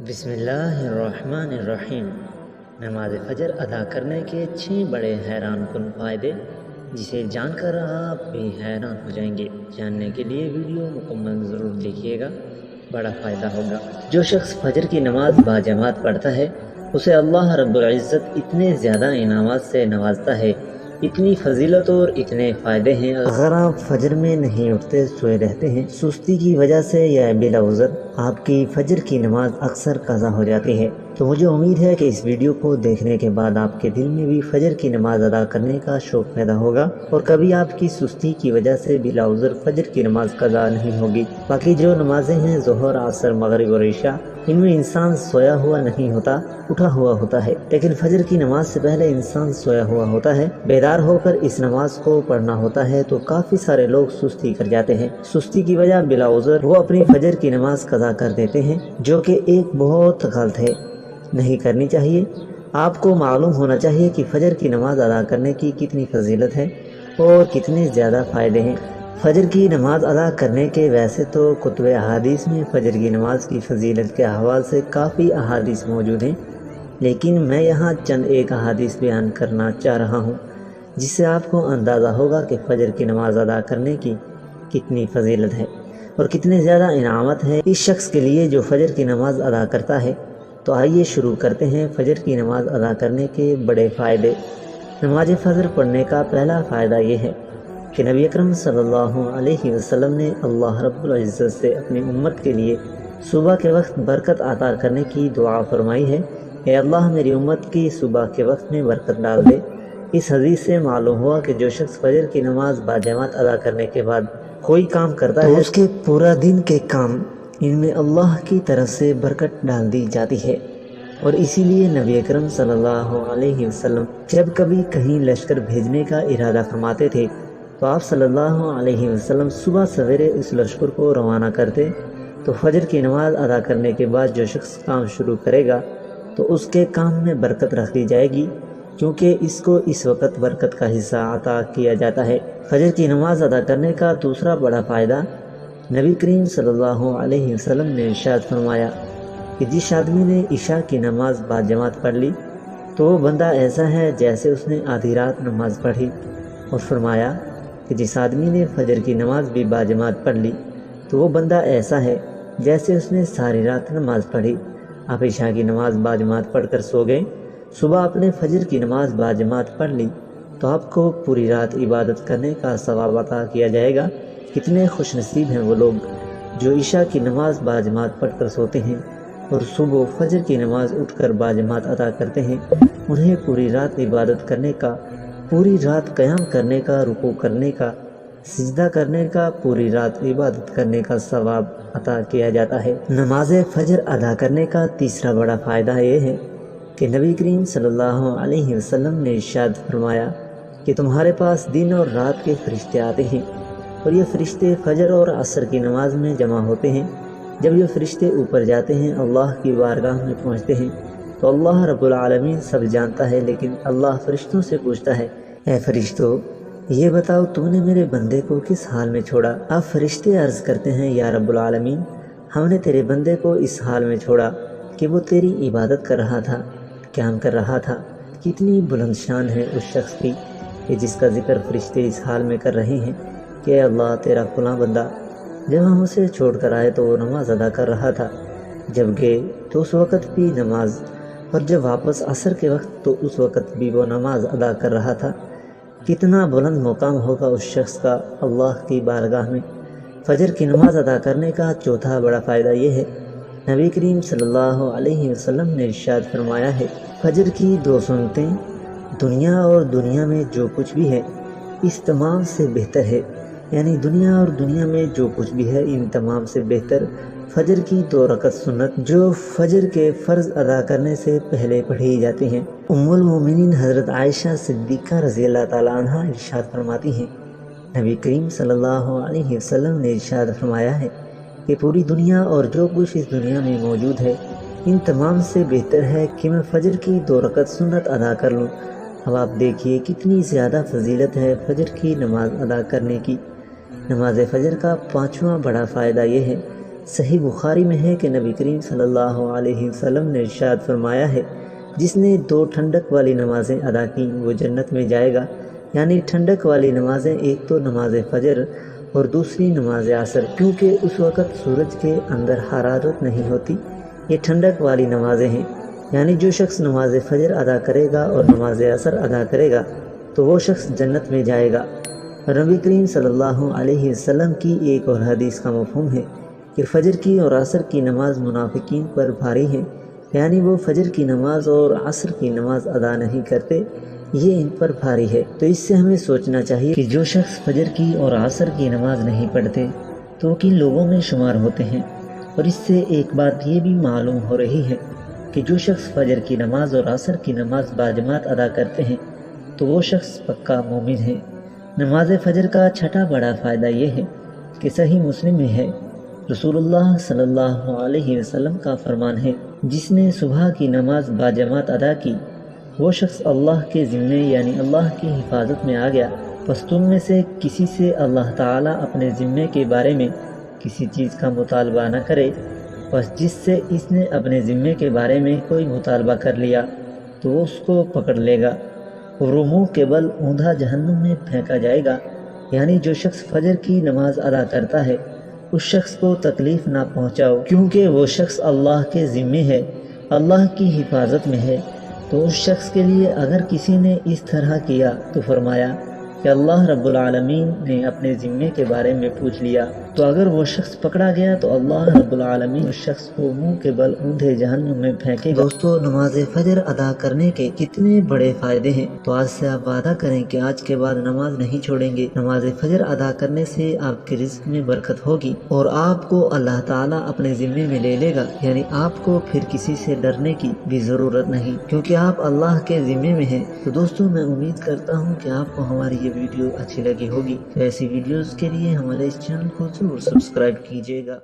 بسم اللہ الرحمن الرحیم۔ نماز فجر ادا کرنے کے 6 بڑے حیران کن فائدے، جسے جان کر آپ بھی حیران ہو جائیں گے۔ جاننے کے لیے ویڈیو مکمل ضرور دیکھیے گا، بڑا فائدہ ہوگا۔ جو شخص فجر کی نماز باجماعت پڑھتا ہے، اسے اللہ رب العزت اتنے زیادہ انعامات سے نوازتا ہے، اتنی فضیلت اور اتنے فائدے ہیں۔ اگر آپ فجر میں نہیں اٹھتے، سوئے رہتے ہیں، سستی کی وجہ سے یا بلا عذر آپ کی فجر کی نماز اکثر قضا ہو جاتی ہے، تو مجھے امید ہے کہ اس ویڈیو کو دیکھنے کے بعد آپ کے دل میں بھی فجر کی نماز ادا کرنے کا شوق پیدا ہوگا، اور کبھی آپ کی سستی کی وجہ سے بلا عذر فجر کی نماز قضا نہیں ہوگی۔ باقی جو نمازیں ہیں، ظہر، عصر، مغرب اور عشاء، ان میں انسان سویا ہوا نہیں ہوتا، اٹھا ہوا ہوتا ہے، لیکن فجر کی نماز سے پہلے انسان سویا ہوا ہوتا ہے، بیدار ہو کر اس نماز کو پڑھنا ہوتا ہے۔ تو کافی سارے لوگ سستی کر جاتے ہیں، سستی کی وجہ بلا عذر وہ اپنی فجر کی نماز قضا کر دیتے ہیں، جو کہ ایک بہت غلط ہے، نہیں کرنی چاہیے۔ آپ کو معلوم ہونا چاہیے کہ فجر کی نماز ادا کرنے کی کتنی فضیلت ہے اور کتنے زیادہ فائدے ہیں۔ فجر کی نماز ادا کرنے کے ویسے تو کتب احادیث میں فجر کی نماز کی فضیلت کے حوالے سے کافی احادیث موجود ہیں، لیکن میں یہاں چند ایک احادیث بیان کرنا چاہ رہا ہوں، جس سے آپ کو اندازہ ہوگا کہ فجر کی نماز ادا کرنے کی کتنی فضیلت ہے اور کتنے زیادہ انعامات ہیں اس شخص کے لیے جو فجر کی نماز ادا کرتا ہے۔ تو آئیے شروع کرتے ہیں فجر کی نماز ادا کرنے کے بڑے فائدے۔ نماز فجر پڑھنے کا پہلا فائدہ یہ ہے کہ نبی اکرم صلی اللہ علیہ وسلم نے اللہ رب العزت سے اپنی امت کے لیے صبح کے وقت برکت عطا کرنے کی دعا فرمائی ہے۔ اے اللہ، میری امت کی صبح کے وقت میں برکت ڈال دے۔ اس حدیث سے معلوم ہوا کہ جو شخص فجر کی نماز باجماعت ادا کرنے کے بعد کوئی کام کرتا ہے، تو اس کے پورا دن کے کام ان میں اللہ کی طرف سے برکت ڈال دی جاتی ہے۔ اور اسی لیے نبی اکرم صلی اللہ علیہ وسلم جب کبھی کہیں لشکر بھیجنے کا ارادہ فرماتے تھے، تو آپ صلی اللہ علیہ وسلم صبح سویرے اس لشکر کو روانہ کرتے۔ تو فجر کی نماز ادا کرنے کے بعد جو شخص کام شروع کرے گا، تو اس کے کام میں برکت رکھ دی جائے گی، کیونکہ اس کو اس وقت برکت کا حصہ عطا کیا جاتا ہے۔ فجر کی نماز ادا کرنے کا دوسرا بڑا فائدہ، نبی کریم صلی اللہ علیہ وسلم نے ارشاد فرمایا کہ جس آدمی نے عشاء کی نماز باجماعت پڑھ لی، تو وہ بندہ ایسا ہے جیسے اس نے آدھی رات نماز پڑھی، اور فرمایا کہ جس آدمی نے فجر کی نماز بھی باجماعت پڑھ لی، تو وہ بندہ ایسا ہے جیسے اس نے ساری رات نماز پڑھی۔ آپ عشاء کی نماز باجماعت پڑھ کر سو گئے، صبح آپ نے فجر کی نماز باجماعت پڑھ لی، تو آپ کو پوری رات عبادت کرنے کا ثواب عطا کیا جائے گا۔ کتنے خوش نصیب ہیں وہ لوگ جو عشاء کی نماز باجماعت پڑھ کر سوتے ہیں اور صبح فجر کی نماز اٹھ کر باجماعت ادا کرتے ہیں۔ انہیں پوری رات عبادت کرنے کا، پوری رات قیام کرنے کا، رکوع کرنے کا، سجدہ کرنے کا، پوری رات عبادت کرنے کا ثواب عطا کیا جاتا ہے۔ نماز فجر ادا کرنے کا تیسرا بڑا فائدہ یہ ہے کہ نبی کریم صلی اللہ علیہ وسلم نے ارشاد فرمایا کہ تمہارے پاس دن اور رات کے فرشتے آتے ہیں، اور یہ فرشتے فجر اور عصر کی نماز میں جمع ہوتے ہیں۔ جب یہ فرشتے اوپر جاتے ہیں، اللہ کی بارگاہ میں پہنچتے ہیں، تو اللہ رب العالمین سب جانتا ہے، لیکن اللہ فرشتوں سے پوچھتا ہے، اے فرشتوں، یہ بتاؤ تم نے میرے بندے کو کس حال میں چھوڑا؟ اب فرشتے عرض کرتے ہیں، یا رب العالمین، ہم نے تیرے بندے کو اس حال میں چھوڑا کہ وہ تیری عبادت کر رہا تھا، قیام کر رہا تھا۔ کتنی بلند شان ہے اس شخص کی کہ جس کا ذکر فرشتے اس حال میں کر رہے ہیں کہ اے اللہ، تیرا فلاں بندہ جب ہم اسے چھوڑ کر آئے تو وہ نماز ادا کر رہا تھا، جب گئے تو اس وقت بھی نماز، اور جب واپس عصر کے وقت تو اس وقت بھی وہ نماز ادا کر رہا تھا۔ کتنا بلند مقام ہوگا اس شخص کا اللہ کی بارگاہ میں۔ فجر کی نماز ادا کرنے کا چوتھا بڑا فائدہ یہ ہے، نبی کریم صلی اللہ علیہ وسلم نے ارشاد فرمایا ہے، فجر کی 2 سنتیں دنیا اور دنیا میں جو کچھ بھی ہے اس تمام سے بہتر ہے، یعنی دنیا اور دنیا میں جو کچھ بھی ہے ان تمام سے بہتر فجر کی 2 رکعت سنت جو فجر کے فرض ادا کرنے سے پہلے پڑھی جاتی ہیں۔ ام المومنین حضرت عائشہ صدیقہ رضی اللہ تعالیٰ عنہ ارشاد فرماتی ہیں، نبی کریم صلی اللہ علیہ وسلم نے ارشاد فرمایا ہے کہ پوری دنیا اور جو کچھ اس دنیا میں موجود ہے ان تمام سے بہتر ہے کہ میں فجر کی 2 رکعت سنت ادا کر لوں۔ اب آپ دیکھیے کتنی زیادہ فضیلت ہے فجر کی نماز ادا کرنے کی۔ نماز فجر کا 5واں بڑا فائدہ یہ ہے، صحیح بخاری میں ہے کہ نبی کریم صلی اللہ علیہ وسلم نے ارشاد فرمایا ہے، جس نے 2 ٹھنڈک والی نمازیں ادا کی وہ جنت میں جائے گا۔ یعنی ٹھنڈک والی نمازیں ایک تو نماز فجر اور دوسری نماز عصر، کیونکہ اس وقت سورج کے اندر حرارت نہیں ہوتی۔ یہ ٹھنڈک والی نمازیں ہیں، یعنی جو شخص نماز فجر ادا کرے گا اور نماز عصر ادا کرے گا تو وہ شخص جنت میں جائے گا۔ اور نبی کریم صلی اللہ علیہ وسلم کی ایک اور حدیث کا مفہوم ہے کہ فجر کی اور عصر کی نماز منافقین پر بھاری ہے، یعنی وہ فجر کی نماز اور عصر کی نماز ادا نہیں کرتے، یہ ان پر بھاری ہے۔ تو اس سے ہمیں سوچنا چاہیے کہ جو شخص فجر کی اور عصر کی نماز نہیں پڑھتے تو وہ کن لوگوں میں شمار ہوتے ہیں۔ اور اس سے ایک بات یہ بھی معلوم ہو رہی ہے کہ جو شخص فجر کی نماز اور عصر کی نماز باجماعت ادا کرتے ہیں تو وہ شخص پکا مومن ہے۔ نماز فجر کا چھٹا بڑا فائدہ یہ ہے کہ صحیح مسلم میں ہے، رسول اللہ صلی اللہ علیہ وسلم کا فرمان ہے، جس نے صبح کی نماز باجماعت ادا کی وہ شخص اللہ کے ذمے یعنی اللہ کی حفاظت میں آ گیا۔ پس تم میں سے کسی سے اللہ تعالیٰ اپنے ذمے کے بارے میں کسی چیز کا مطالبہ نہ کرے، پس جس سے اس نے اپنے ذمے کے بارے میں کوئی مطالبہ کر لیا تو وہ اس کو پکڑ لے گا اور وہ منہ کے بل اوندھا جہنم میں پھینکا جائے گا۔ یعنی جو شخص فجر کی نماز ادا کرتا ہے اس شخص کو تکلیف نہ پہنچاؤ، کیونکہ وہ شخص اللہ کے ذمے ہے، اللہ کی حفاظت میں ہے۔ تو اس شخص کے لیے اگر کسی نے اس طرح کیا تو فرمایا کہ اللہ رب العالمین نے اپنے ذمے کے بارے میں پوچھ لیا، تو اگر وہ شخص پکڑا گیا تو اللہ رب العالمین اس شخص کو منہ کے بل اوندھے جہنم میں پھینکے گا۔ دوستو، نماز فجر ادا کرنے کے کتنے بڑے فائدے ہیں، تو آج سے آپ وعدہ کریں کہ آج کے بعد نماز نہیں چھوڑیں گے۔ نماز فجر ادا کرنے سے آپ کے رزق میں برکت ہوگی اور آپ کو اللہ تعالیٰ اپنے ذمے میں لے لے گا، یعنی آپ کو پھر کسی سے ڈرنے کی بھی ضرورت نہیں، کیونکہ آپ اللہ کے ذمے میں ہیں۔ تو دوستو، میں امید کرتا ہوں کہ آپ کو ہماری یہ ویڈیو اچھی لگی ہوگی۔ ایسی ویڈیوز کے لیے ہمارے اس چینل کو ضرور سبسکرائب کیجیے گا۔